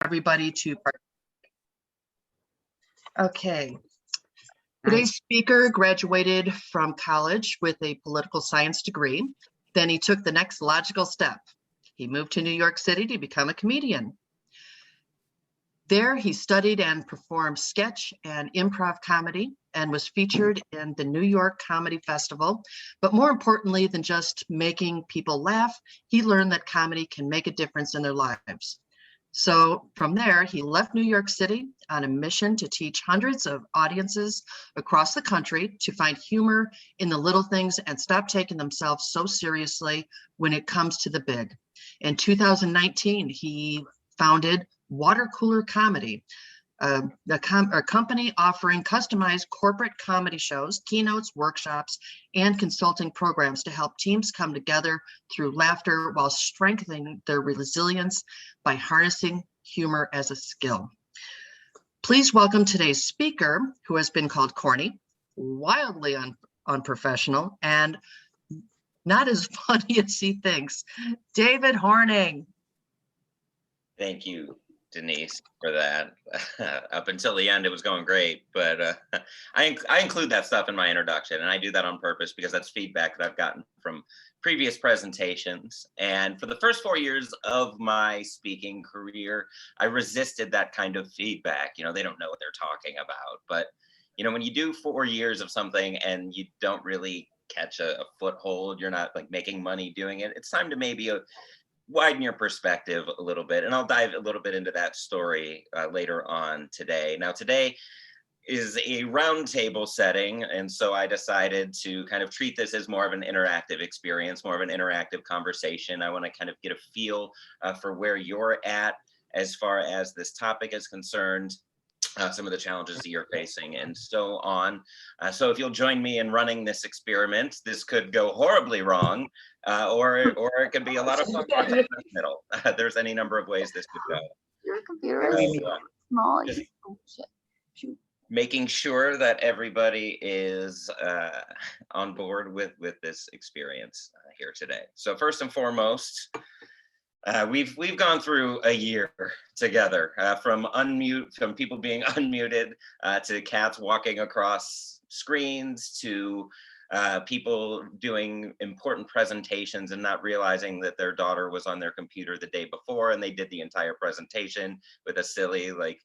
everybody to Okay. Today's speaker graduated from college with a political science degree. Then he took the next logical step. He moved to New York City to become a comedian. There he studied and performed sketch and improv comedy and was featured in the New York Comedy Festival. But more importantly than just making people laugh, he learned that comedy can make a difference in their lives. So from there, he left New York City on a mission to teach hundreds of audiences across the country to find humor in the little things and stop taking themselves so seriously when it comes to the big. In 2019, he founded Water Cooler Comedy, a company offering customized corporate comedy shows, keynotes, workshops, and consulting programs to help teams come together through laughter while strengthening their resilience by harnessing humor as a skill. Please welcome today's speaker, who has been called corny, wildly unprofessional, and not as funny as he thinks, David Horning. Thank you, Denise, for that. Up until the end, it was going great, but I include that stuff in my introduction, and I do that on purpose because that's feedback that I've gotten from previous presentations. And for the first 4 years of my speaking career, I resisted that kind of feedback. You know, they don't know what they're talking about. But, you know, when you do 4 years of something and you don't really catch a foothold, you're not like making money doing it, it's time to maybe widen your perspective a little bit. And I'll dive a little bit into that story later on today. Now, today is a roundtable setting. And so I decided to kind of treat this as more of an interactive experience, more of an interactive conversation. I want to kind of get a feel for where you're at as far as this topic is concerned, some of the challenges that you're facing and so on. So if you'll join me in running this experiment, this could go horribly wrong, or it could be a lot of fun in the middle. There's any number of ways this could go. Your computer is small. Making sure that everybody is on board with this experience here today. So first and foremost, we've gone through a year together, from people being unmuted, to cats walking across screens, to people doing important presentations and not realizing that their daughter was on their computer the day before and they did the entire presentation with a silly like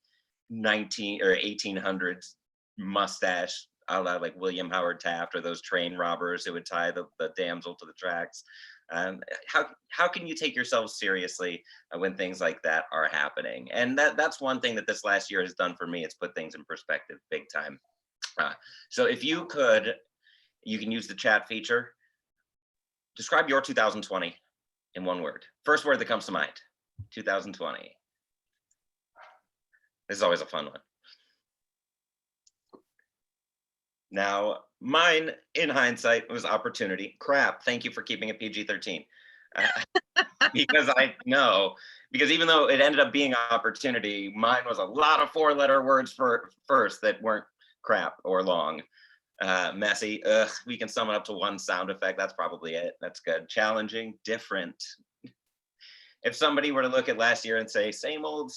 19 or 1800s mustache, a la like William Howard Taft or those train robbers who would tie the damsel to the tracks. How can you take yourself seriously when things like that are happening? And that's one thing that this last year has done for me. It's put things in perspective big time. So if you could, you can use the chat feature. Describe your 2020 in one word. First word that comes to mind, 2020. This is always a fun one. Now, mine, in hindsight, was opportunity. Crap, thank you for keeping it PG-13. Because I know, because even though it ended up being opportunity, mine was a lot of 4-letter words first that weren't crap or long. Messy, we can sum it up to one sound effect. That's probably it. That's good. Challenging, different. If somebody were to look at last year and say, same old,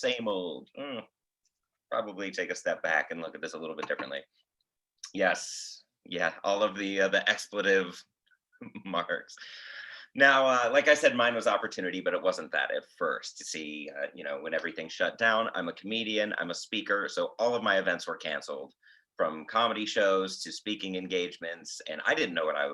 probably take a step back and look at this a little bit differently. Yes, yeah, all of the expletive marks. Now, like I said, mine was opportunity, but it wasn't that at first. You see, you know, when everything shut down, I'm a comedian, I'm a speaker, so all of my events were canceled, from comedy shows to speaking engagements, and I didn't know what I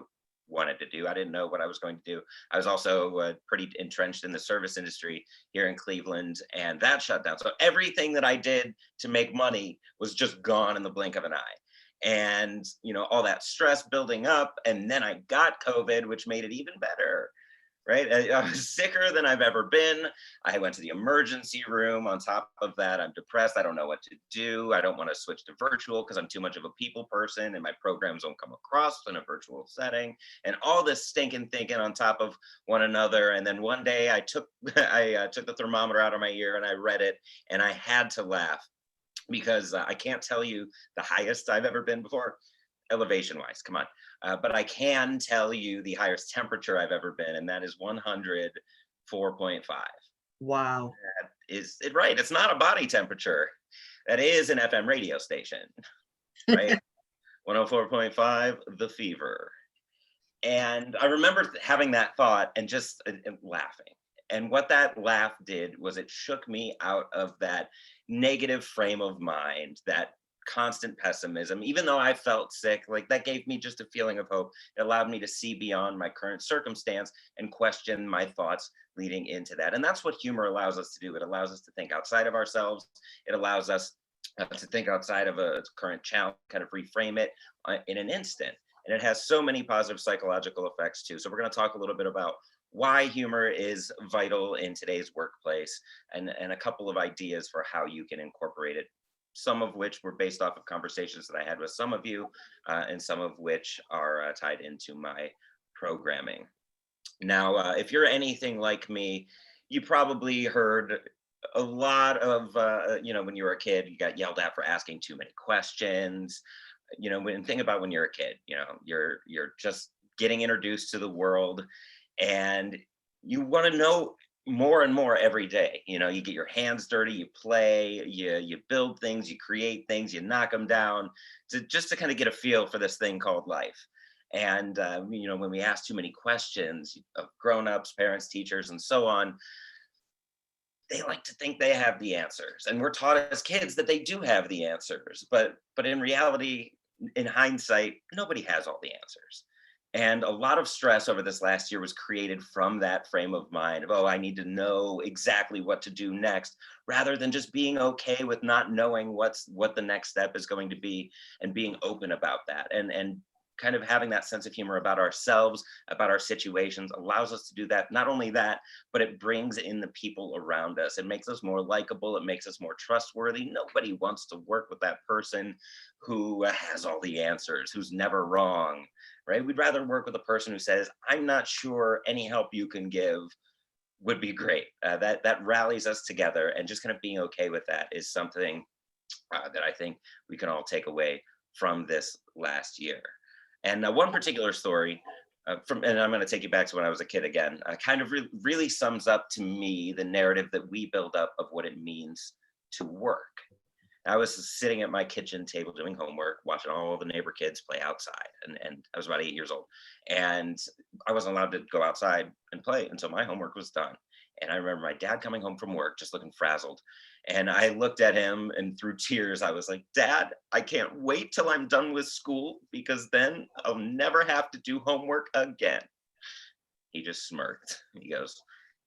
wanted to do. I didn't know what I was going to do. I was also pretty entrenched in the service industry here in Cleveland, and that shut down. So everything that I did to make money was just gone in the blink of an eye. And, you know, all that stress building up, and then I got COVID, which made it even better, right? I was sicker than I've ever been. I went to the emergency room. On top of that, I'm depressed. I don't know what to do. I don't want to switch to virtual because I'm too much of a people person and my programs don't come across in a virtual setting, and all this stinking thinking on top of one another. And then one day I took the thermometer out of my ear and I read it, and I had to laugh, because I can't tell you the highest I've ever been before, elevation wise, come on. But I can tell you the highest temperature I've ever been, and that is 104.5. Wow. That is it right? It's not a body temperature. That is an FM radio station, right? 104.5, The Fever. And I remember having that thought and just laughing. And what that laugh did was it shook me out of that negative frame of mind, that constant pessimism. Even though I felt sick, like that gave me just a feeling of hope. It allowed me to see beyond my current circumstance and question my thoughts leading into that. And that's what humor allows us to do. It allows us to think outside of ourselves. It allows us to think outside of a current challenge, kind of reframe it in an instant. And it has so many positive psychological effects too. So we're going to talk a little bit about why humor is vital in today's workplace, and a couple of ideas for how you can incorporate it, some of which were based off of conversations that I had with some of you, and some of which are tied into my programming. Now, if you're anything like me, you probably heard a lot of, when you were a kid, you got yelled at for asking too many questions. Think about when you're a kid, you're just getting introduced to the world, and you want to know more and more every day. You get your hands dirty, you play, you build things, you create things, you knock them down, just to kind of get a feel for this thing called life. And when we ask too many questions of grown-ups, parents, teachers, and so on, they like to think they have the answers, and we're taught as kids that they do have the answers, but in reality, in hindsight, nobody has all the answers. And a lot of stress over this last year was created from that frame of mind of, oh, I need to know exactly what to do next, rather than just being okay with not knowing what the next step is going to be, and being open about that, and kind of having that sense of humor about ourselves, about our situations, allows us to do that. Not only that, but it brings in the people around us. It makes us more likable. It makes us more trustworthy. Nobody wants to work with that person who has all the answers, who's never wrong, right? We'd rather work with a person who says, I'm not sure, any help you can give would be great. That rallies us together, and just kind of being okay with that is something that I think we can all take away from this last year. And one particular story and I'm going to take you back to when I was a kid again, kind of really sums up to me the narrative that we build up of what it means to work. I was sitting at my kitchen table doing homework, watching all the neighbor kids play outside. And I was about 8 years old. And I wasn't allowed to go outside and play until my homework was done. And I remember my dad coming home from work, just looking frazzled. And I looked at him, and through tears, I was like, Dad, I can't wait till I'm done with school, because then I'll never have to do homework again. He just smirked. He goes,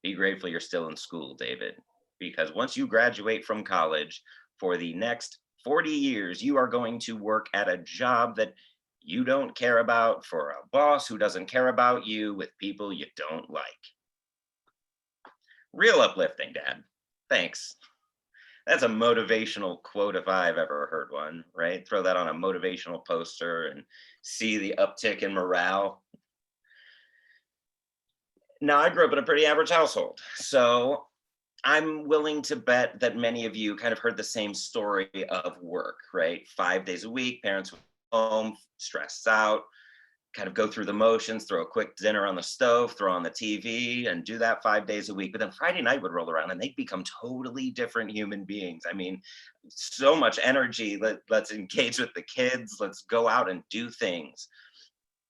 be grateful you're still in school, David, because once you graduate from college, for the next 40 years, you are going to work at a job that you don't care about, for a boss who doesn't care about you, with people you don't like. Real uplifting, Dad. Thanks. That's a motivational quote if I've ever heard one, right? Throw that on a motivational poster and see the uptick in morale. Now, I grew up in a pretty average household, so I'm willing to bet that many of you kind of heard the same story of work, right? 5 days a week, parents were home, stressed out, kind of go through the motions, throw a quick dinner on the stove, throw on the TV, and do that 5 days a week. But then Friday night would roll around and they'd become totally different human beings. I mean, so much energy. Let's engage with the kids. Let's go out and do things.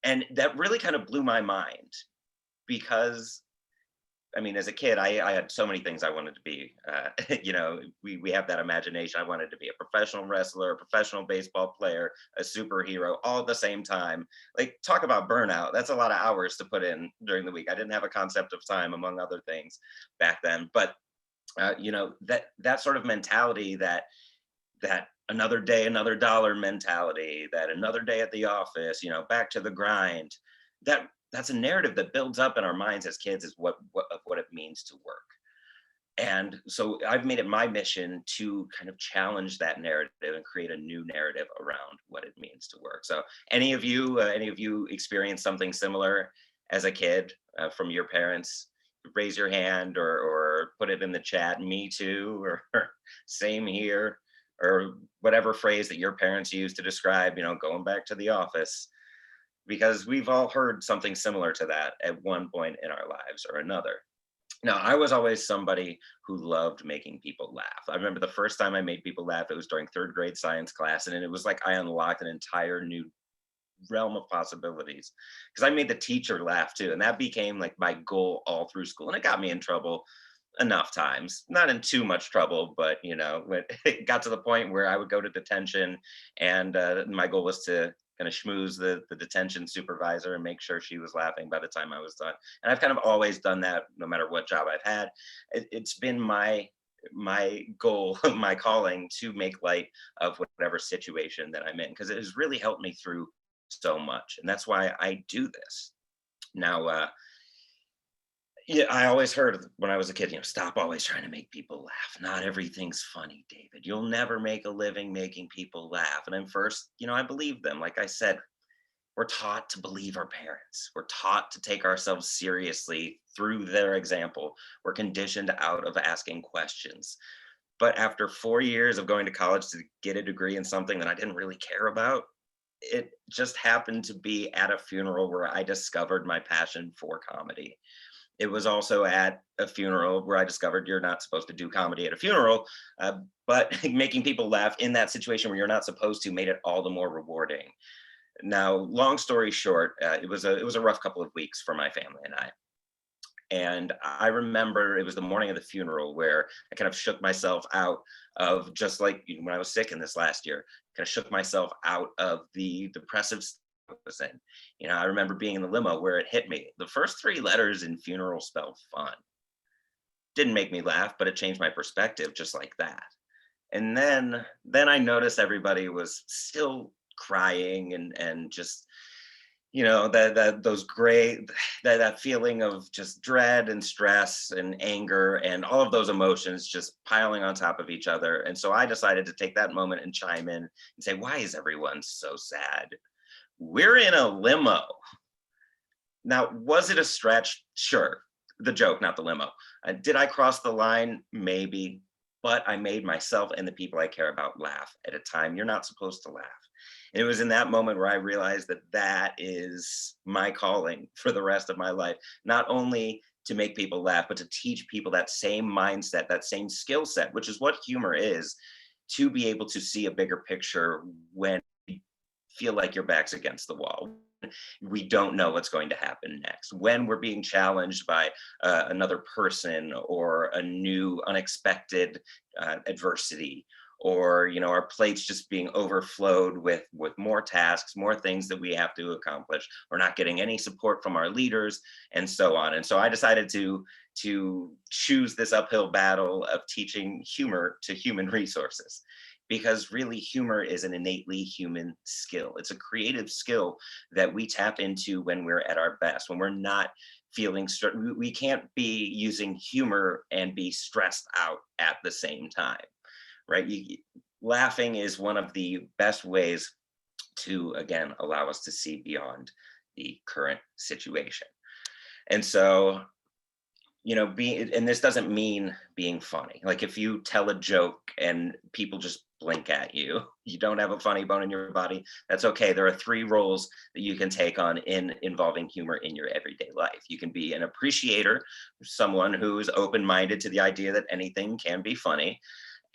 And that really kind of blew my mind, because I mean, as a kid, I had so many things I wanted to be. We have that imagination. I wanted to be a professional wrestler, a professional baseball player, a superhero, all at the same time. Like, talk about burnout. That's a lot of hours to put in during the week. I didn't have a concept of time, among other things, back then. But that sort of mentality, that another day, another dollar mentality, that another day at the office, back to the grind. That's a narrative that builds up in our minds as kids, is what it means to work. And so I've made it my mission to kind of challenge that narrative and create a new narrative around what it means to work. So any of you experienced something similar as a kid from your parents? Raise your hand or put it in the chat, me too, or same here, or whatever phrase that your parents use to describe, going back to the office. Because we've all heard something similar to that at one point in our lives or another. Now, I was always somebody who loved making people laugh. I remember the first time I made people laugh, it was during third grade science class, and it was like I unlocked an entire new realm of possibilities because I made the teacher laugh too. And that became like my goal all through school. And it got me in trouble enough times, not in too much trouble, but when it got to the point where I would go to detention, and my goal was to kind of schmooze the detention supervisor and make sure she was laughing by the time I was done. And I've kind of always done that no matter what job I've had. It's been my goal, my calling, to make light of whatever situation that I'm in, because it has really helped me through so much. And that's why I do this. Now, yeah, I always heard when I was a kid, stop always trying to make people laugh. Not everything's funny, David. You'll never make a living making people laugh. And at first, I believed them. Like I said, we're taught to believe our parents. We're taught to take ourselves seriously through their example. We're conditioned out of asking questions. But after 4 years of going to college to get a degree in something that I didn't really care about, it just happened to be at a funeral where I discovered my passion for comedy. It was also at a funeral where I discovered you're not supposed to do comedy at a funeral, but making people laugh in that situation where you're not supposed to made it all the more rewarding. Now, long story short, it was a rough couple of weeks for my family and I. And I remember it was the morning of the funeral where I kind of shook myself out of, just like when I was sick in this last year, kind of shook myself out of the depressive state I was in. I remember being in the limo where it hit me. The first three letters in funeral spell fun. Didn't make me laugh, but it changed my perspective just like that. And then I noticed everybody was still crying and just that those great that feeling of just dread and stress and anger and all of those emotions just piling on top of each other. And so I decided to take that moment and chime in and say, why is everyone so sad? We're in a limo. Now, was it a stretch? Sure. The joke, not the limo. Did I cross the line? Maybe. But I made myself and the people I care about laugh at a time you're not supposed to laugh. And it was in that moment where I realized that that is my calling for the rest of my life, not only to make people laugh, but to teach people that same mindset, that same skill set, which is what humor is, to be able to see a bigger picture when you feel like your back's against the wall. We don't know what's going to happen next. When we're being challenged by another person or a new unexpected adversity, or our plates just being overflowed with more tasks, more things that we have to accomplish. We're not getting any support from our leaders, and so on. And so I decided to choose this uphill battle of teaching humor to human resources, because really humor is an innately human skill. It's a creative skill that we tap into when we're at our best, when we're not feeling we can't be using humor and be stressed out at the same time. Right? Laughing is one of the best ways to, again, allow us to see beyond the current situation. And so, and this doesn't mean being funny. Like if you tell a joke and people just blink at you, you don't have a funny bone in your body, that's okay. There are 3 roles that you can take on in involving humor in your everyday life. You can be an appreciator, someone who's open-minded to the idea that anything can be funny.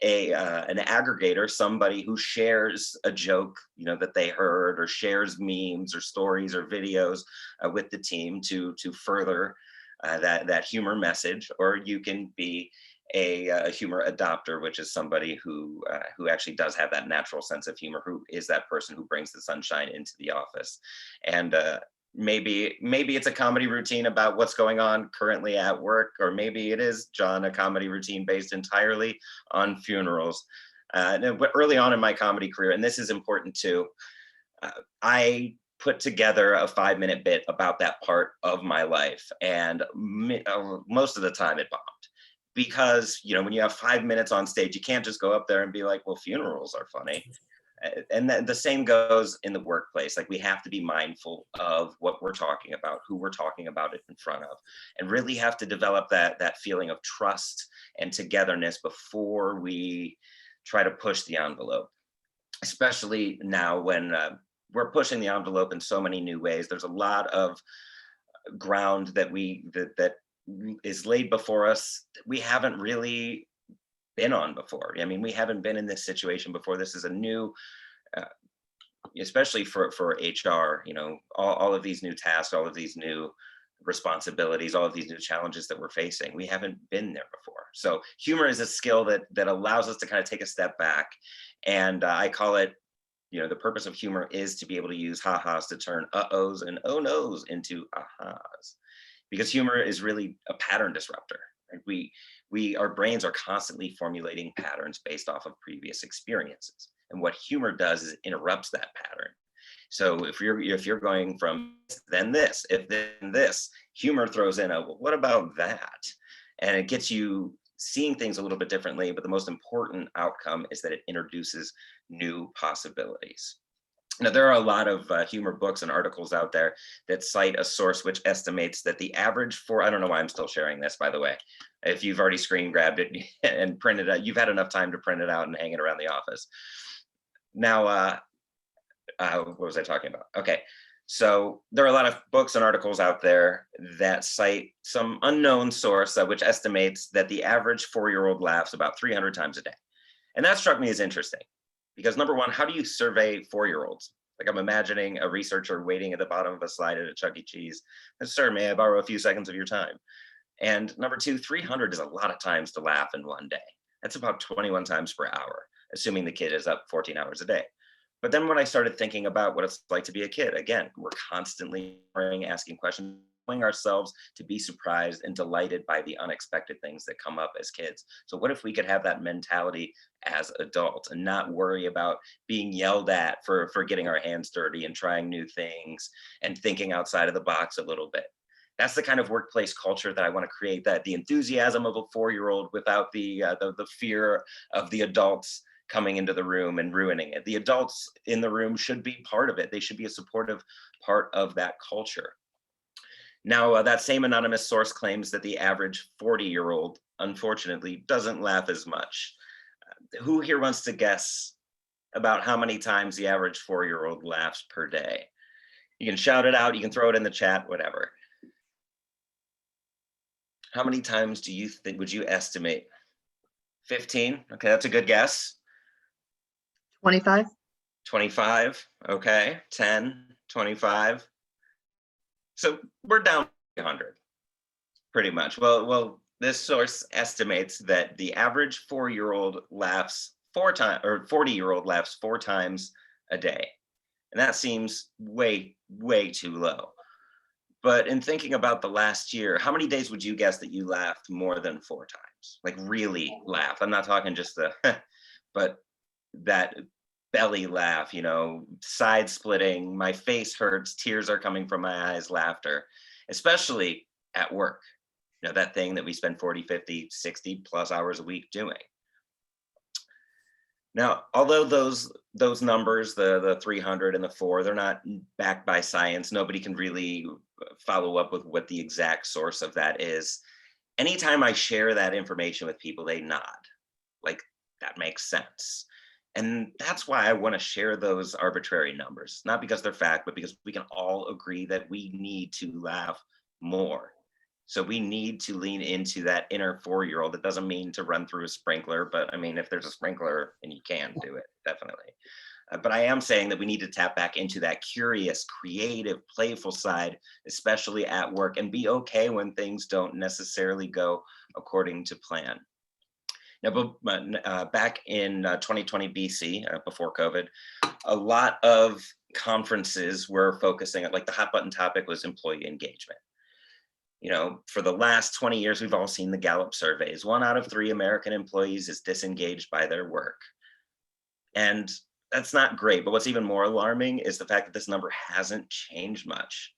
An aggregator, somebody who shares a joke that they heard, or shares memes or stories or videos with the team to further that humor message. Or you can be a humor adopter, which is somebody who actually does have that natural sense of humor, who is that person who brings the sunshine into the office. And maybe it's a comedy routine about what's going on currently at work, or maybe it is, John, a comedy routine based entirely on funerals. But early on in my comedy career, and this is important too, I put together a 5-minute bit about that part of my life, and most of the time it bombed. Because when you have 5 minutes on stage, you can't just go up there and be like, well, funerals are funny. And then the same goes in the workplace. Like, we have to be mindful of what we're talking about, who we're talking about it in front of, and really have to develop that feeling of trust and togetherness before we try to push the envelope. Especially now when we're pushing the envelope in so many new ways. There's a lot of ground that is laid before us that we haven't really been on before. I mean, we haven't been in this situation before. This is a new, uh, especially for HR, you know, all of these new tasks, all of these new responsibilities, all of these new challenges that we're facing. We haven't been there before. So humor is a skill that allows us to kind of take a step back. And I call it, you know, the purpose of humor is to be able to use ha-has to turn uh-ohs and oh-nos into ahas. Because humor is really a pattern disruptor. Right? Our brains are constantly formulating patterns based off of previous experiences. And what humor does is it interrupts that pattern. So if you're going from then this, if then this, humor throws in a, well, what about that? And it gets you seeing things a little bit differently, but the most important outcome is that it introduces new possibilities. Now, there are a lot of humor books and articles out there that cite a source which estimates that the average for, I don't know why I'm still sharing this, by the way. If you've already screen grabbed it and printed it, you've had enough time to print it out and hang it around the office. Now, what was I talking about? Okay, so there are a lot of books and articles out there that cite some unknown source which estimates that the average 4-year-old laughs about 300 times a day. And that struck me as interesting because number one, how do you survey 4-year-olds? Like I'm imagining a researcher waiting at the bottom of a slide at a Chuck E. Cheese. And sir, may I borrow a few seconds of your time? And number two, 300 is a lot of times to laugh in one day. That's about 21 times per hour, assuming the kid is up 14 hours a day. But then when I started thinking about what it's like to be a kid, again, we're constantly asking questions, allowing ourselves to be surprised and delighted by the unexpected things that come up as kids. So what if we could have that mentality as adults and not worry about being yelled at for getting our hands dirty and trying new things and thinking outside of the box a little bit? That's the kind of workplace culture that I want to create, that the enthusiasm of a 4-year-old without the fear of the adults coming into the room and ruining it. The adults in the room should be part of it. They should be a supportive part of that culture. Now, that same anonymous source claims that the average 40-year-old, unfortunately, doesn't laugh as much. Who here wants to guess about how many times the average 4-year-old laughs per day? You can shout it out, you can throw it in the chat, whatever. How many times do you think, would you estimate? 15? Okay, that's a good guess. 25. 25, okay, 10, 25. So we're down 100, pretty much. Well, this source estimates that the average 4-year-old laughs 4 times, or 40-year-old laughs 4 times a day. And that seems way, way too low. But in thinking about the last year, how many days would you guess that you laughed more than 4 times? Like really laughed. I'm not talking just the, but that belly laugh, you know, side splitting, my face hurts, tears are coming from my eyes, laughter, especially at work. You know, that thing that we spend 40, 50, 60 plus hours a week doing. Now, although those numbers, the 300 and the 4, they're not backed by science. Nobody can really follow up with what the exact source of that is. Anytime I share that information with people, they nod, like that makes sense. And that's why I want to share those arbitrary numbers, not because they're fact, but because we can all agree that we need to laugh more. So we need to lean into that inner 4-year-old. It doesn't mean to run through a sprinkler, but I mean, if there's a sprinkler and you can do it, definitely. But I am saying that we need to tap back into that curious, creative, playful side, especially at work, and be okay when things don't necessarily go according to plan. Now, back in 2020 BC, before COVID, a lot of conferences were focusing on, like the hot button topic was employee engagement. You know, for the last 20 years, we've all seen the Gallup surveys. 1 out of 3 American employees is disengaged by their work. And that's not great, but what's even more alarming is the fact that this number hasn't changed much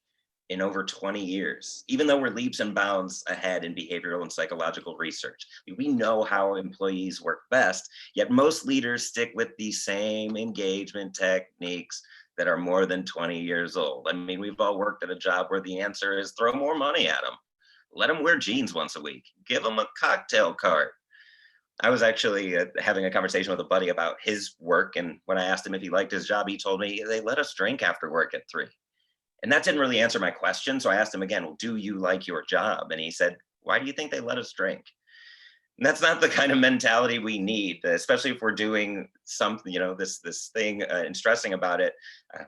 in over 20 years, even though we're leaps and bounds ahead in behavioral and psychological research. We know how employees work best, yet most leaders stick with the same engagement techniques that are more than 20 years old. I mean, we've all worked at a job where the answer is throw more money at them. Let them wear jeans once a week. Give them a cocktail cart. I was actually having a conversation with a buddy about his work, and when I asked him if he liked his job, he told me they let us drink after work at 3. And that didn't really answer my question. So I asked him again, well, do you like your job? And he said, Why do you think they let us drink? And that's not the kind of mentality we need, especially if we're doing something, this thing and stressing about it.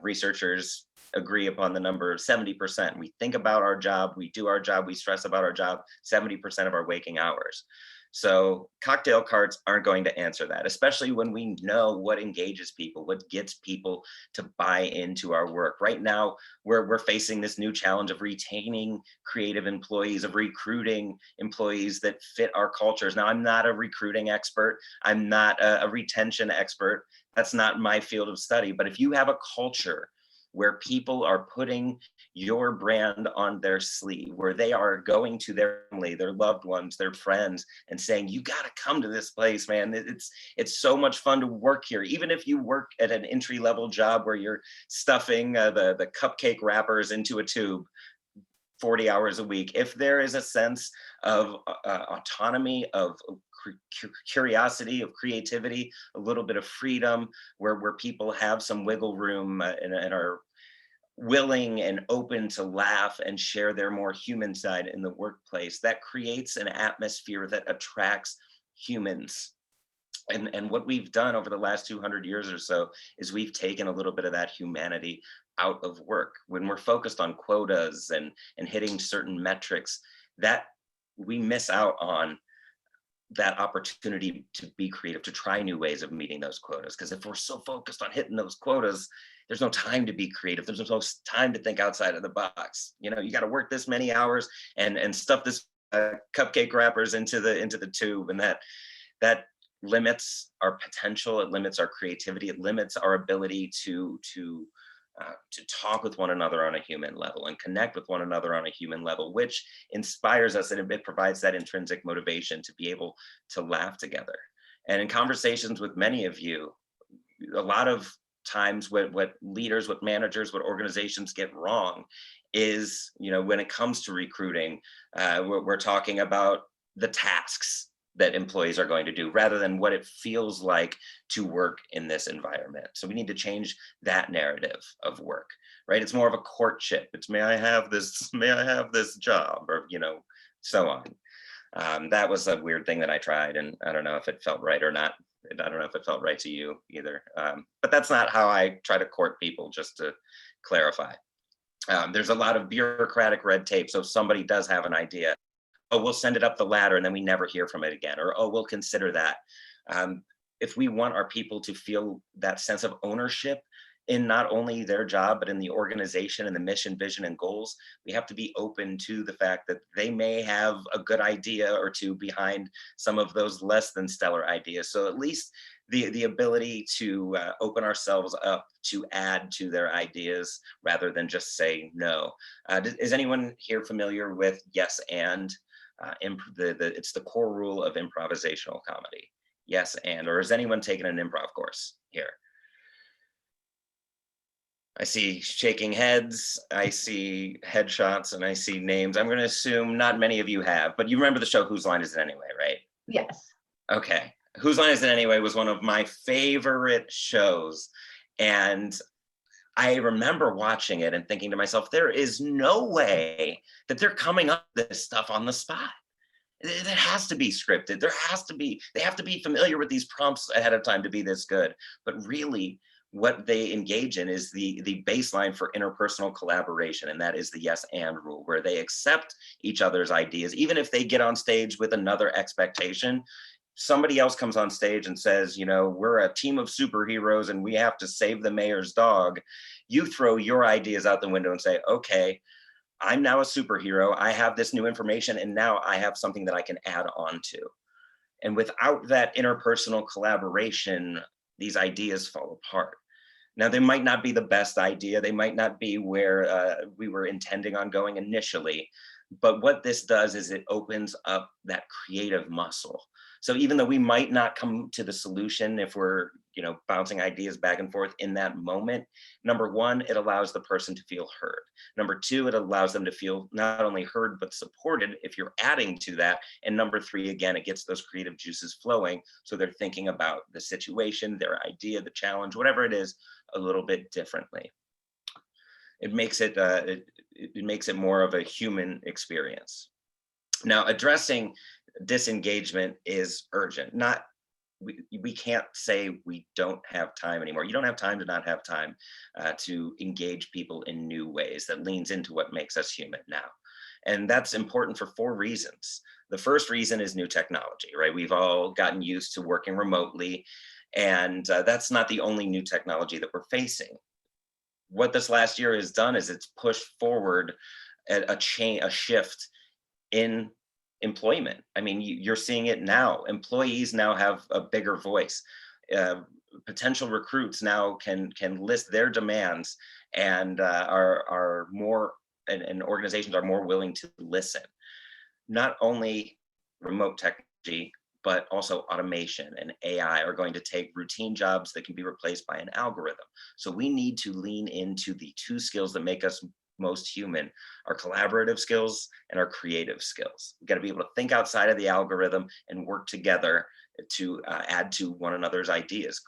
Researchers agree upon the number of 70%. We think about our job, we do our job, we stress about our job 70% of our waking hours. So cocktail carts aren't going to answer that, especially when we know what engages people, what gets people to buy into our work. Right now, we're facing this new challenge of retaining creative employees, of recruiting employees that fit our cultures. Now, I'm not a recruiting expert. I'm not a retention expert. That's not my field of study. But if you have a culture where people are putting your brand on their sleeve, where they are going to their family, their loved ones, their friends, and saying, you got to come to this place, man. It's so much fun to work here. Even if you work at an entry-level job where you're stuffing the cupcake wrappers into a tube 40 hours a week, if there is a sense of autonomy, of curiosity, of creativity, a little bit of freedom, where people have some wiggle room and are willing and open to laugh and share their more human side in the workplace, that creates an atmosphere that attracts humans. And what we've done over the last 200 years or so is we've taken a little bit of that humanity out of work. When we're focused on quotas and hitting certain metrics, that we miss out on that opportunity to be creative, to try new ways of meeting those quotas. Because if we're so focused on hitting those quotas, there's no time to be creative. There's no time to think outside of the box. You got to work this many hours and stuff this cupcake wrappers into the tube, and that limits our potential. It limits our creativity. It limits our ability to talk with one another on a human level and connect with one another on a human level, which inspires us, and it provides that intrinsic motivation to be able to laugh together. And in conversations with many of you, a lot of times what leaders, what managers, what organizations get wrong is, when it comes to recruiting, we're talking about the tasks that employees are going to do rather than what it feels like to work in this environment. So we need to change that narrative of work, right? It's more of a courtship. It's may I have this job, or so on. That was a weird thing that I tried, and I don't know if it felt right or not. I don't know if it felt right to you either. But that's not how I try to court people, just to clarify. There's a lot of bureaucratic red tape. So if somebody does have an idea, oh, we'll send it up the ladder and then we never hear from it again. Or, oh, we'll consider that. If we want our people to feel that sense of ownership in not only their job, but in the organization and the mission, vision, and goals, we have to be open to the fact that they may have a good idea or two behind some of those less than stellar ideas. So at least the ability to open ourselves up to add to their ideas rather than just say no. Is anyone here familiar with yes and? It's the core rule of improvisational comedy. Yes and, or has anyone taken an improv course here? I see shaking heads, I see headshots, and I see names. I'm going to assume not many of you have, but you remember the show Whose Line Is It Anyway, right? Yes. Okay. Whose Line Is It Anyway was one of my favorite shows. And I remember watching it and thinking to myself, there is no way that they're coming up with this stuff on the spot. It has to be scripted. They have to be familiar with these prompts ahead of time to be this good. But really, what they engage in is the baseline for interpersonal collaboration, and that is the yes and rule, where they accept each other's ideas, even if they get on stage with another expectation. Somebody else comes on stage and says, we're a team of superheroes and we have to save the mayor's dog. You throw your ideas out the window and say, okay, I'm now a superhero. I have this new information and now I have something that I can add on to. And without that interpersonal collaboration, these ideas fall apart. Now, they might not be the best idea. They might not be where we were intending on going initially. But what this does is it opens up that creative muscle. So even though we might not come to the solution if we're, bouncing ideas back and forth in that moment, number one, it allows the person to feel heard. Number two, it allows them to feel not only heard, but supported if you're adding to that. And number three, again, it gets those creative juices flowing. So they're thinking about the situation, their idea, the challenge, whatever it is, a little bit differently. It makes it more of a human experience. Now, addressing disengagement is urgent. Not we can't say we don't have time anymore. You don't have time to not have time to engage people in new ways. That leans into what makes us human now. And that's important for 4 reasons. The first reason is new technology, right? We've all gotten used to working remotely, and that's not the only new technology that we're facing. What this last year has done is it's pushed forward a shift in employment. I mean, you're seeing it now. Employees now have a bigger voice. Uh, Potential recruits now can list their demands and are more and organizations are more willing to listen. Not only remote technology, but also automation and AI are going to take routine jobs that can be replaced by an algorithm. So we need to lean into the 2 skills that make us most human: our collaborative skills and our creative skills. We've got to be able to think outside of the algorithm and work together to add to one another's ideas.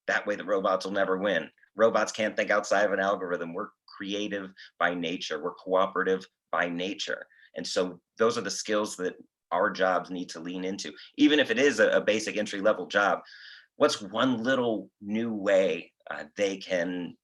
That way the robots will never win. Robots can't think outside of an algorithm. We're creative by nature. We're cooperative by nature. And so those are the skills that our jobs need to lean into. Even if it is a basic entry level job, what's one little new way they can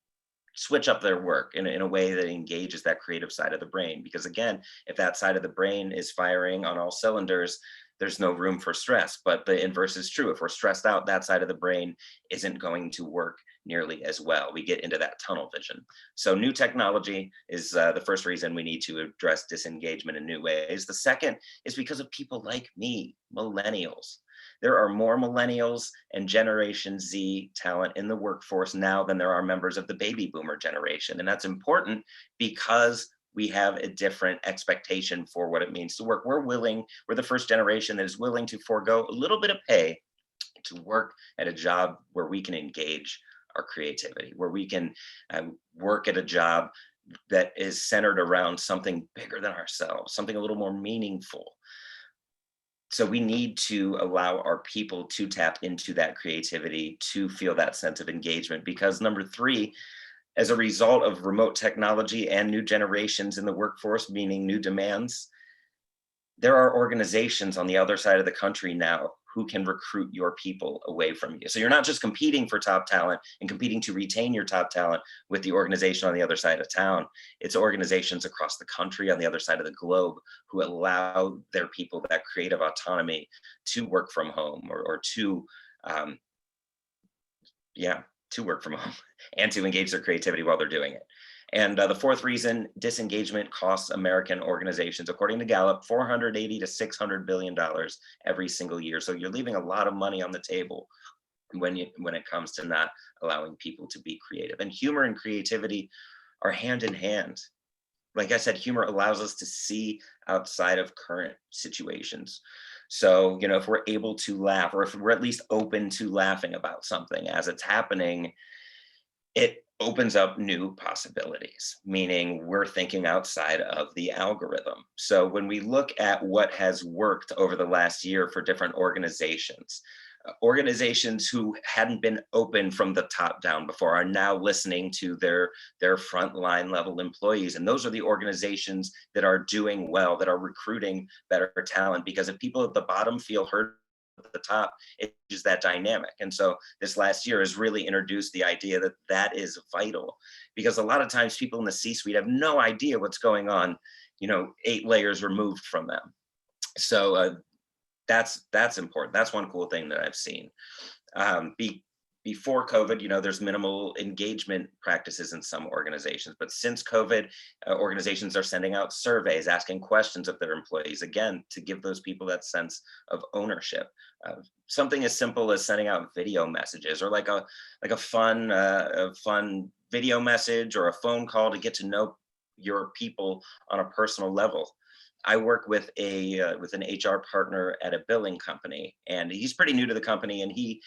switch up their work in a way that engages that creative side of the brain? Because again, if that side of the brain is firing on all cylinders, there's no room for stress. But the inverse is true. If we're stressed out, that side of the brain isn't going to work nearly as well. We get into that tunnel vision. So new technology is the first reason we need to address disengagement in new ways. The second is because of people like me, millennials. There are more millennials and Generation Z talent in the workforce now than there are members of the baby boomer generation. And that's important because we have a different expectation for what it means to work. We're the first generation that is willing to forego a little bit of pay to work at a job where we can engage our creativity, where we can work at a job that is centered around something bigger than ourselves, something a little more meaningful. So we need to allow our people to tap into that creativity, to feel that sense of engagement, because number 3, as a result of remote technology and new generations in the workforce, meaning new demands, there are organizations on the other side of the country now who can recruit your people away from you. So you're not just competing for top talent and competing to retain your top talent with the organization on the other side of town. It's organizations across the country on the other side of the globe who allow their people that creative autonomy to work from home or to work from home and to engage their creativity while they're doing it. And the 4th reason, disengagement costs American organizations, according to Gallup, $480 to $600 billion every single year. So you're leaving a lot of money on the table when it comes to not allowing people to be creative. And humor and creativity are hand in hand. Like I said, humor allows us to see outside of current situations. So, if we're able to laugh, or if we're at least open to laughing about something as it's happening, it opens up new possibilities, meaning we're thinking outside of the algorithm. So when we look at what has worked over the last year for different organizations who hadn't been open from the top down before are now listening to their frontline level employees. And those are the organizations that are doing well, that are recruiting better talent, because if people at the bottom feel heard at the top, it is that dynamic. And so this last year has really introduced the idea that is vital, because a lot of times people in the C-suite have no idea what's going on, 8 layers removed from them. So that's important. That's one cool thing that I've seen. Before COVID, there's minimal engagement practices in some organizations, but since COVID, organizations are sending out surveys, asking questions of their employees, again, to give those people that sense of ownership. Something as simple as sending out video messages, or like a fun video message or a phone call to get to know your people on a personal level. I work with an HR partner at a billing company, and he's pretty new to the company, and he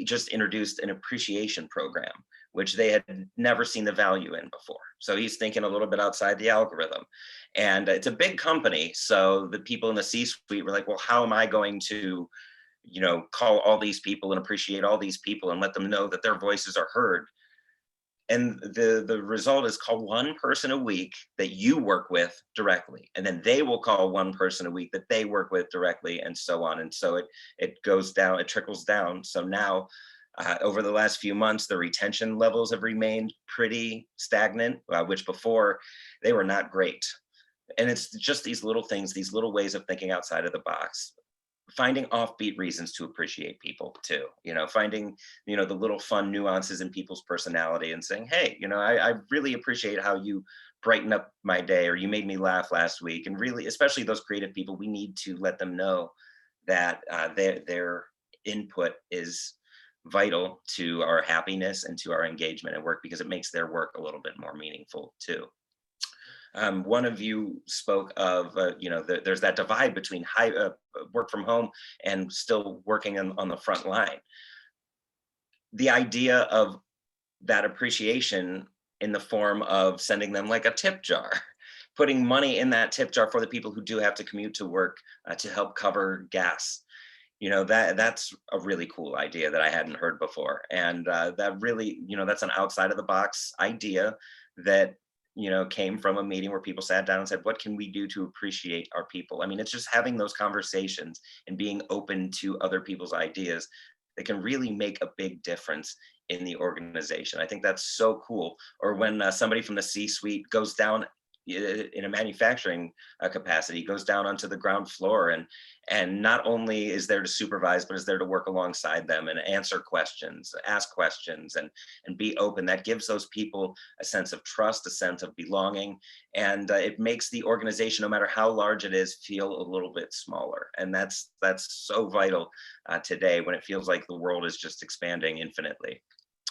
just introduced an appreciation program, which they had never seen the value in before. So he's thinking a little bit outside the algorithm. And it's a big company, so the people in the C-suite were like, well, how am I going to call all these people and appreciate all these people and let them know that their voices are heard? And the result is call one person a week that you work with directly, and then they will call one person a week that they work with directly, and so on. And so it goes down, it trickles down. So now over the last few months, the retention levels have remained pretty stagnant, which before they were not great. And it's just these little things, these little ways of thinking outside of the box, finding offbeat reasons to appreciate people too, finding, the little fun nuances in people's personality and saying, hey, I really appreciate how you brighten up my day, or you made me laugh last week. And really, especially those creative people, we need to let them know that their input is vital to our happiness and to our engagement at work, because it makes their work a little bit more meaningful too. One of you spoke of, there's that divide between work from home and still working on the front line. The idea of that appreciation in the form of sending them like a tip jar, putting money in that tip jar for the people who do have to commute to work to help cover gas. That's a really cool idea that I hadn't heard before. And that really, that's an outside of the box idea that came from a meeting where people sat down and said, what can we do to appreciate our people? I mean, it's just having those conversations and being open to other people's ideas that can really make a big difference in the organization. I think that's so cool. Or when somebody from the C-suite goes down in a manufacturing capacity, goes down onto the ground floor and not only is there to supervise, but is there to work alongside them and answer questions, ask questions, and be open. That gives those people a sense of trust, a sense of belonging, and it makes the organization, no matter how large it is, feel a little bit smaller. And that's so vital today, when it feels like the world is just expanding infinitely.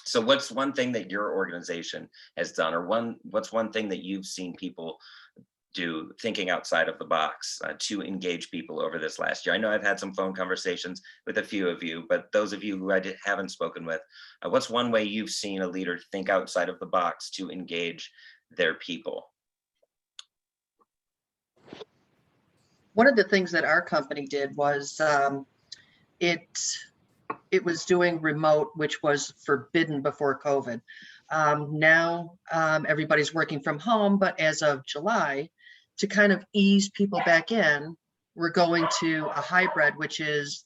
So what's one thing that your organization has done, or what's one thing that you've seen people do, thinking outside of the box, to engage people over this last year? I know I've had some phone conversations with a few of you, but those of you who I haven't spoken with, what's one way you've seen a leader think outside of the box to engage their people? One of the things that our company did was it was doing remote, which was forbidden before COVID. Now everybody's working from home, but as of July, to kind of ease people back in, we're going to a hybrid, which is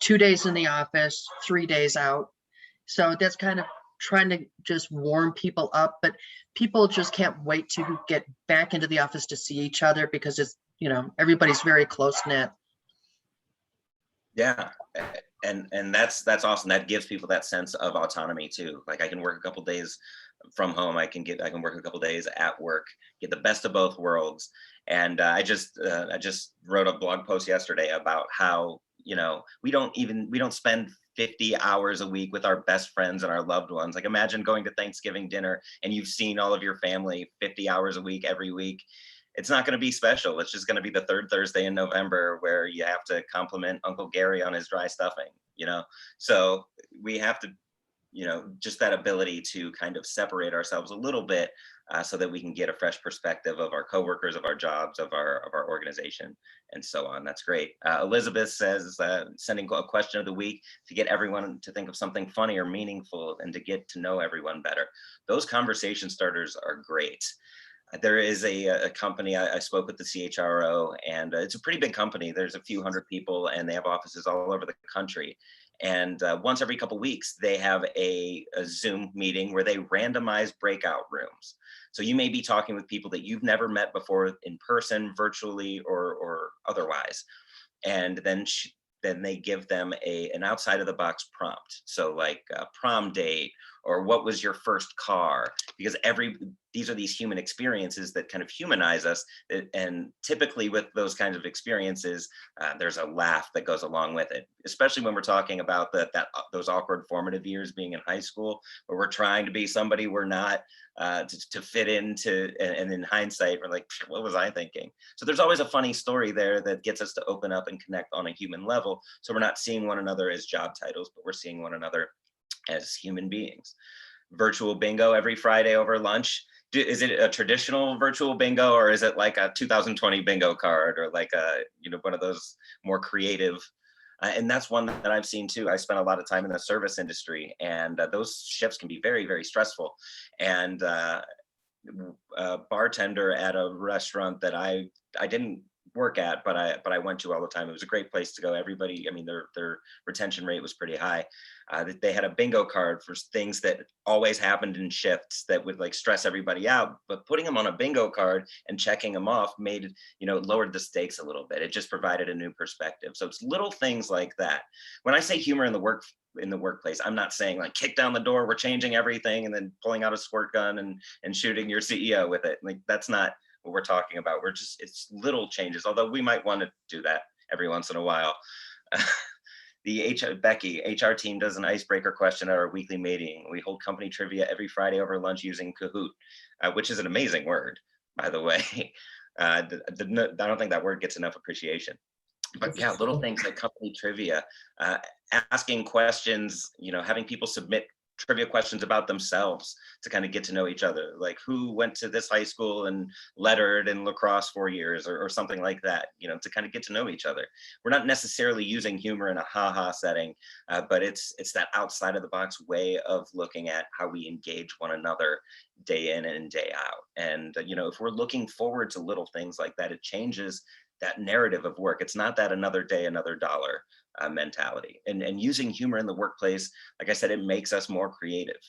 2 days in the office, 3 days out. So that's kind of trying to just warm people up, but people just can't wait to get back into the office to see each other, because it's, everybody's very close knit. Yeah. And that's awesome. That gives people that sense of autonomy too. Like, I can work a couple days from home. I can work a couple days at work, get the best of both worlds. And I just wrote a blog post yesterday about how, we don't spend 50 hours a week with our best friends and our loved ones. Like, imagine going to Thanksgiving dinner and you've seen all of your family 50 hours a week, every week. It's not going to be special. It's just going to be the third Thursday in November where you have to compliment Uncle Gary on his dry stuffing, So we have to, just that ability to kind of separate ourselves a little bit so that we can get a fresh perspective of our coworkers, of our jobs, of our organization, and so on. That's great. Elizabeth says, sending a question of the week to get everyone to think of something funny or meaningful and to get to know everyone better. Those conversation starters are great. There is a company, I spoke with the CHRO, and it's a pretty big company. There's a few hundred people, and they have offices all over the country. And once every couple of weeks, they have a Zoom meeting where they randomize breakout rooms. So you may be talking with people that you've never met before in person, virtually, or otherwise. And then they give them an outside of the box prompt. So like prom date, or what was your first car? Because these are these human experiences that kind of humanize us. And typically with those kinds of experiences, there's a laugh that goes along with it, especially when we're talking about those awkward formative years being in high school, where we're trying to be somebody we're not, to fit into, and in hindsight, we're like, what was I thinking? So there's always a funny story there that gets us to open up and connect on a human level. So we're not seeing one another as job titles, but we're seeing one another as human beings. Virtual bingo every Friday over lunch. Is it a traditional virtual bingo, or is it like a 2020 bingo card, or like one of those more creative And that's one that I've seen too. I spent a lot of time in the service industry, and those shifts can be very, very stressful. And a bartender at a restaurant that I didn't work at, but I went to all the time. It was a great place to go. Everybody, I mean, their retention rate was pretty high. They had a bingo card for things that always happened in shifts that would like stress everybody out. But putting them on a bingo card and checking them off made, lowered the stakes a little bit. It just provided a new perspective. So it's little things like that. When I say humor in the workplace, I'm not saying like kick down the door, we're changing everything, and then pulling out a squirt gun and shooting your CEO with it. Like that's not what we're talking about. It's little changes, although we might want to do that every once in a while. The HR team does an icebreaker question at our weekly meeting. We hold company trivia every Friday over lunch using Kahoot, which is an amazing word, by the way. I don't think that word gets enough appreciation. But yeah, little things like company trivia, asking questions, having people submit trivia questions about themselves to kind of get to know each other, like who went to this high school and lettered in lacrosse 4 years or something like that, to kind of get to know each other. We're not necessarily using humor in a ha-ha setting, but it's that outside of the box way of looking at how we engage one another day in and day out. And, if we're looking forward to little things like that, it changes that narrative of work. It's not that another day, another dollar mentality. And using humor in the workplace, like I said, it makes us more creative.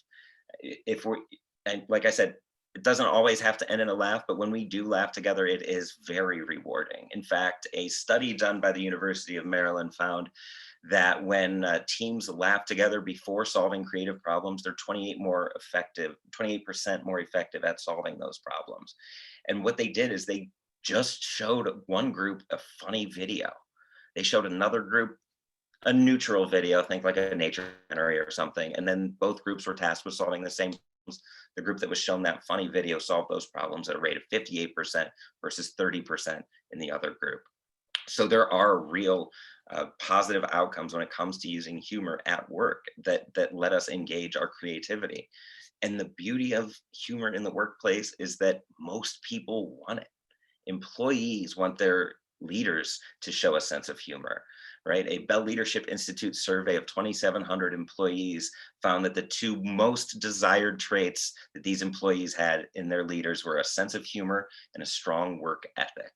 And like I said, it doesn't always have to end in a laugh, but when we do laugh together, it is very rewarding. In fact, a study done by the University of Maryland found that when teams laugh together before solving creative problems, they're 28% more effective at solving those problems. And what they did is they just showed one group a funny video. They showed another group a neutral video, think like a nature documentary or something. And then both groups were tasked with solving the same problems. The group that was shown that funny video solved those problems at a rate of 58% versus 30% in the other group. So there are real positive outcomes when it comes to using humor at work that let us engage our creativity. And the beauty of humor in the workplace is that most people want it. Employees want their leaders to show a sense of humor, right? A Bell Leadership Institute survey of 2,700 employees found that the two most desired traits that these employees had in their leaders were a sense of humor and a strong work ethic,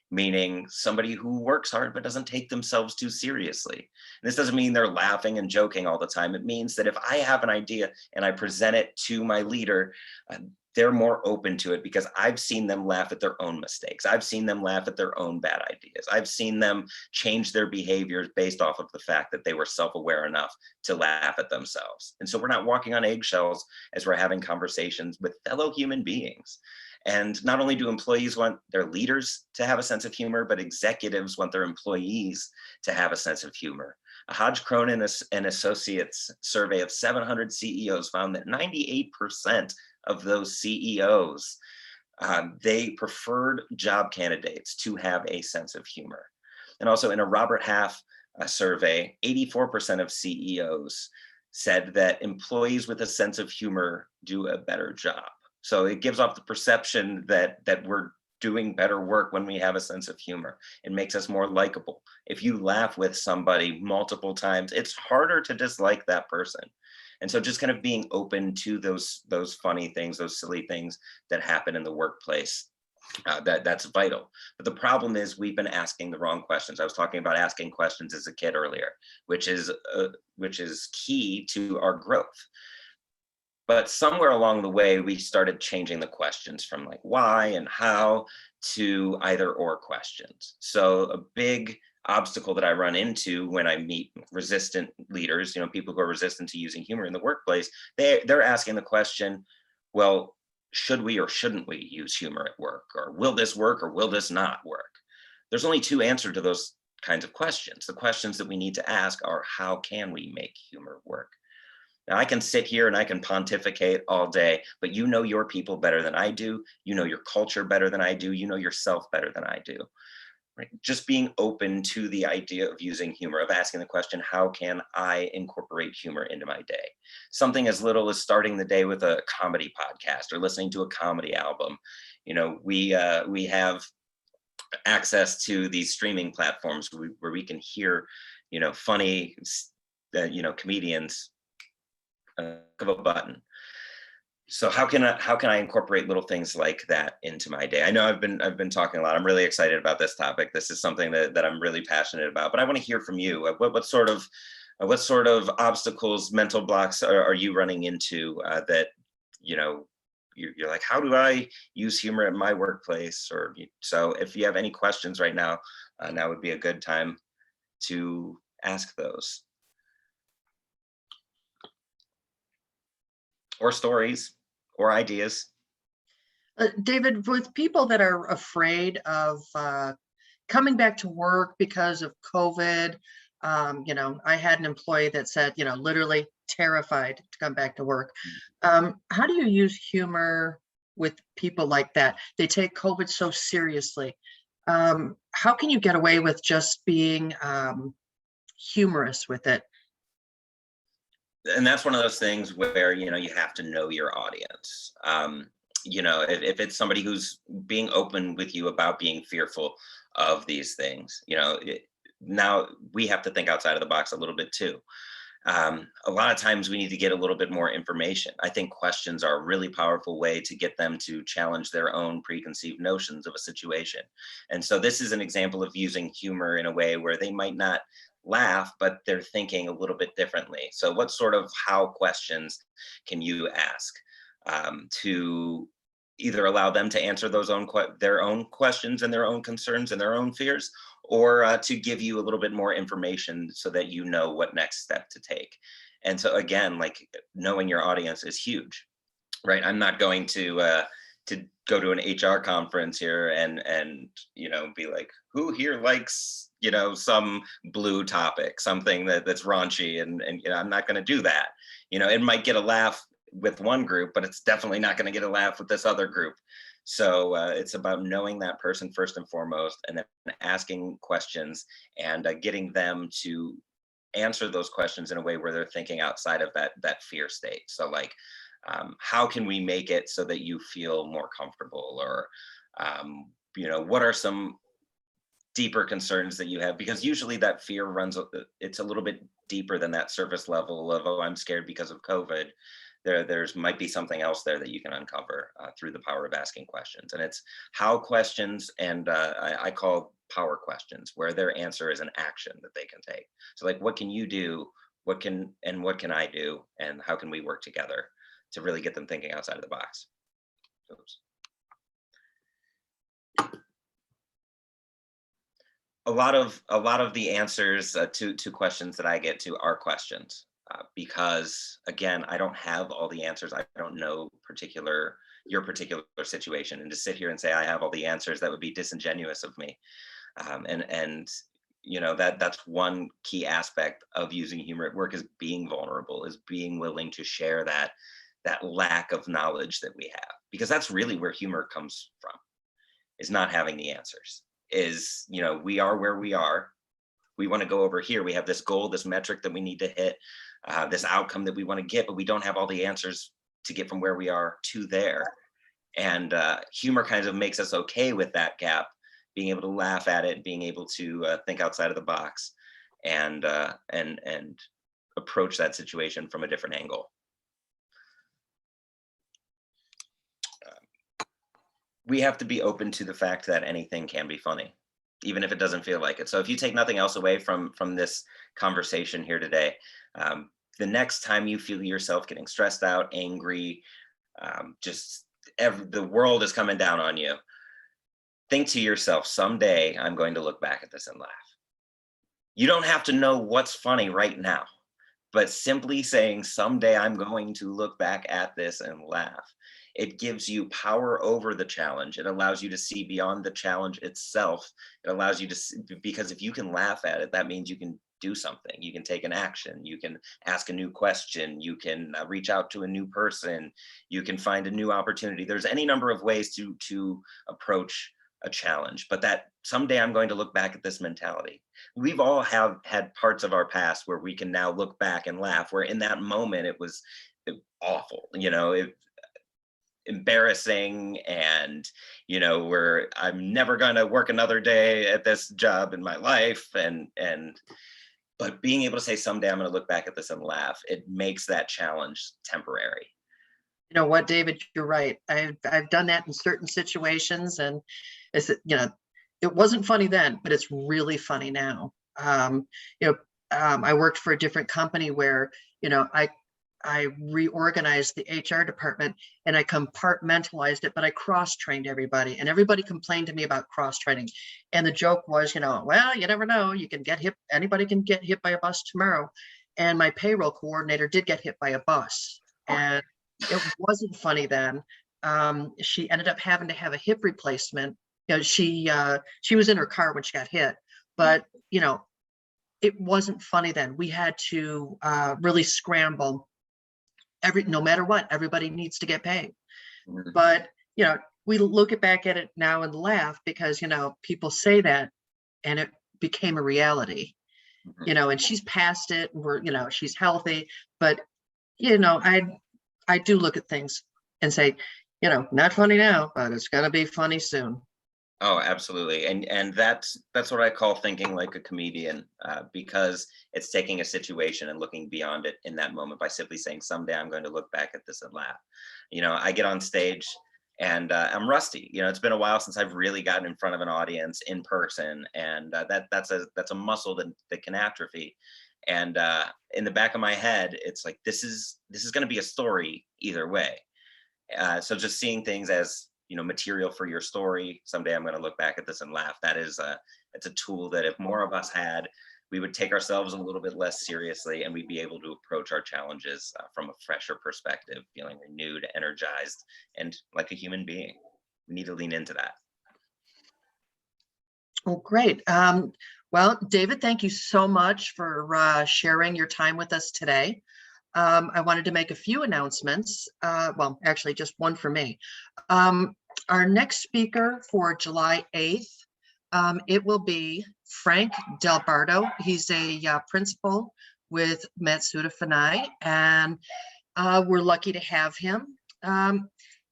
meaning somebody who works hard but doesn't take themselves too seriously. And this doesn't mean they're laughing and joking all the time. It means that if I have an idea and I present it to my leader, they're more open to it because I've seen them laugh at their own mistakes. I've seen them laugh at their own bad ideas. I've seen them change their behaviors based off of the fact that they were self-aware enough to laugh at themselves. And so we're not walking on eggshells as we're having conversations with fellow human beings. And not only do employees want their leaders to have a sense of humor, but executives want their employees to have a sense of humor. A Hodge Cronin and Associates survey of 700 CEOs found that 98% of those CEOs, they preferred job candidates to have a sense of humor. And also in a Robert Half survey, 84% of CEOs said that employees with a sense of humor do a better job. So it gives off the perception that we're doing better work when we have a sense of humor. It makes us more likable. If you laugh with somebody multiple times, it's harder to dislike that person. And so just kind of being open to those funny things, those silly things that happen in the workplace, that's vital. But the problem is we've been asking the wrong questions. I was talking about asking questions as a kid earlier, which is key to our growth. But somewhere along the way, we started changing the questions from like why and how to either or questions. So a big obstacle that I run into when I meet resistant leaders, people who are resistant to using humor in the workplace, they're asking the question, well, should we or shouldn't we use humor at work? Or will this work or will this not work? There's only two answers to those kinds of questions. The questions that we need to ask are, how can we make humor work? Now, I can sit here and I can pontificate all day, but you know your people better than I do. You know your culture better than I do. You know yourself better than I do. Right? Just being open to the idea of using humor, of asking the question, how can I incorporate humor into my day? Something as little as starting the day with a comedy podcast or listening to a comedy album. We have access to these streaming platforms where we can hear funny, comedians, of a button. So how can I incorporate little things like that into my day? I know I've been talking a lot. I'm really excited about this topic. This is something that I'm really passionate about. But I want to hear from you. What sort of obstacles, mental blocks are you running into that you're like, how do I use humor at my workplace? Or so if you have any questions right now, now would be a good time to ask those, or stories, or ideas. David, with people that are afraid of coming back to work because of COVID, I had an employee that said, literally terrified to come back to work. How do you use humor with people like that? They take COVID so seriously. How can you get away with just being humorous with it? And that's one of those things where you have to know your audience. If it's somebody who's being open with you about being fearful of these things, now we have to think outside of the box a little bit too. A lot of times we need to get a little bit more information. I think questions are a really powerful way to get them to challenge their own preconceived notions of a situation. And so this is an example of using humor in a way where they might not laugh, but they're thinking a little bit differently. So what sort of how questions can you ask to either allow them to answer their own questions and their own concerns and their own fears, or to give you a little bit more information so that you know what next step to take. And so again, like, knowing your audience is huge, right? I'm not going to go to an HR conference here and be like, who here likes some blue topic, something that's raunchy, and I'm not going to do that. It might get a laugh with one group, but it's definitely not going to get a laugh with this other group. So it's about knowing that person first and foremost, and then asking questions and getting them to answer those questions in a way where they're thinking outside of that fear state. So like, how can we make it so that you feel more comfortable? Or what are some deeper concerns that you have? Because usually that fear it's a little bit deeper than that surface level of, oh, I'm scared because of COVID. There's might be something else there that you can uncover through the power of asking questions. And it's how questions, and I call power questions, where their answer is an action that they can take. So like, what can you do? What can I do? And how can we work together to really get them thinking outside of the box? Oops. A lot of the answers to questions that I get to are questions. Because again, I don't have all the answers. I don't know your particular situation, and to sit here and say I have all the answers, that would be disingenuous of me. That's one key aspect of using humor at work, is being vulnerable, is being willing to share that lack of knowledge that we have, because that's really where humor comes from, is not having the answers. Is we are where we are. We want to go over here. We have this goal, this metric that we need to hit. This outcome that we want to get, but we don't have all the answers to get from where we are to there. And humor kind of makes us okay with that gap, being able to laugh at it, being able to think outside of the box, and approach that situation from a different angle. We have to be open to the fact that anything can be funny, even if it doesn't feel like it. So if you take nothing else away from this conversation here today, the next time you feel yourself getting stressed out, angry, the world is coming down on you, think to yourself, someday I'm going to look back at this and laugh. You don't have to know what's funny right now, but simply saying someday I'm going to look back at this and laugh, it gives you power over the challenge. It allows you to see beyond the challenge itself. It allows you to see, because if you can laugh at it, that means you can do something. You can take an action. You can ask a new question. You can reach out to a new person. You can find a new opportunity. There's any number of ways to approach a challenge, but that someday I'm going to look back at this mentality. We've all had parts of our past where we can now look back and laugh, where in that moment it was awful, embarrassing, and where I'm never going to work another day at this job in my life, and but being able to say someday I'm going to look back at this and laugh, it makes that challenge temporary. You know what, David, you're right. I've done that in certain situations, and it's, it wasn't funny then, but it's really funny now. I worked for a different company where, I reorganized the HR department and I compartmentalized it, but I cross-trained everybody, and everybody complained to me about cross-training. And the joke was, well, you never know, you can get hit, anybody can get hit by a bus tomorrow. And my payroll coordinator did get hit by a bus, and it wasn't funny then. She ended up having to have a hip replacement. She was in her car when she got hit, but it wasn't funny then. We had to really scramble. No matter what, everybody needs to get paid. But we look back at it now and laugh because people say that, and it became a reality. And she's past it, and she's healthy, but I do look at things and say, not funny now, but it's gonna be funny soon. Oh, absolutely. And that's what I call thinking like a comedian, because it's taking a situation and looking beyond it in that moment by simply saying, someday I'm going to look back at this and laugh. I get on stage and I'm rusty. It's been a while since I've really gotten in front of an audience in person. And that's a muscle that can atrophy. And in the back of my head, it's like, this is going to be a story either way. So just seeing things as, material for your story. Someday I'm going to look back at this and laugh. It's a tool that if more of us had, we would take ourselves a little bit less seriously, and we'd be able to approach our challenges from a fresher perspective, feeling renewed, energized, and like a human being. We need to lean into that. Oh, great. Well, David, thank you so much for sharing your time with us today. I wanted to make a few announcements. Well, actually, just one for me. Our next speaker for July 8th, it will be Frank Delbardo. He's a principal with Matsuda Funai, and we're lucky to have him.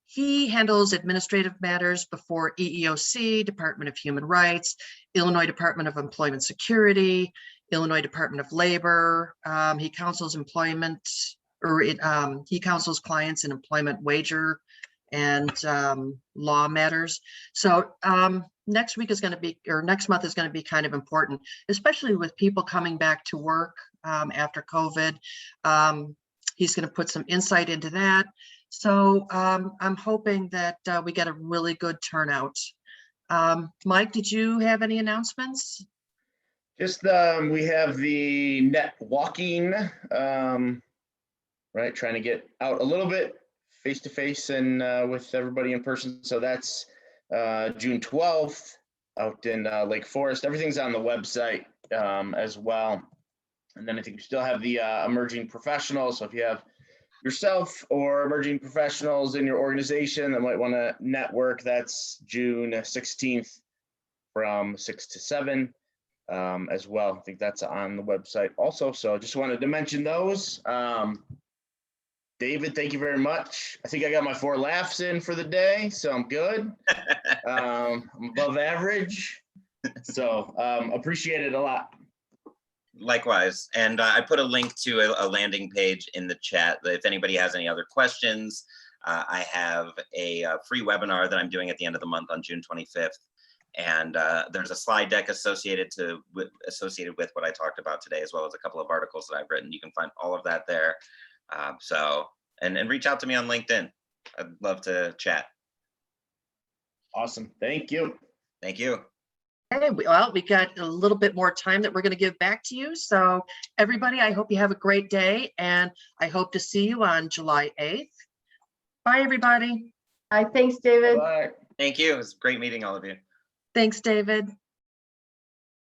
He handles administrative matters before EEOC, Department of Human Rights, Illinois Department of Employment Security, Illinois Department of Labor. He counsels he counsels clients in employment wager and law matters. So next month is going to be kind of important, especially with people coming back to work after COVID. He's going to put some insight into that. So I'm hoping that we get a really good turnout. Mike, did you have any announcements? Just we have the net walking, right? Trying to get out a little bit face to face and with everybody in person. So that's June 12th out in Lake Forest. Everything's on the website as well. And then I think we still have the emerging professionals. So if you have yourself or emerging professionals in your organization that might want to network, that's June 16th from 6 to 7 as well. I think that's on the website also. So just wanted to mention those. David, thank you very much. I think I got my 4 laughs in for the day, so I'm good. I'm above average. So appreciate it a lot. Likewise. And I put a link to a landing page in the chat. If anybody has any other questions, I have a free webinar that I'm doing at the end of the month on June 25th. And there's a slide deck associated with what I talked about today, as well as a couple of articles that I've written. You can find all of that there. And reach out to me on LinkedIn. I'd love to chat. Awesome. Thank you. Thank you. Okay, well, we got a little bit more time that we're going to give back to you. So everybody, I hope you have a great day, and I hope to see you on July 8th. Bye, everybody. Bye. Thanks, David. Bye. Thank you. It was great meeting all of you. Thanks, David.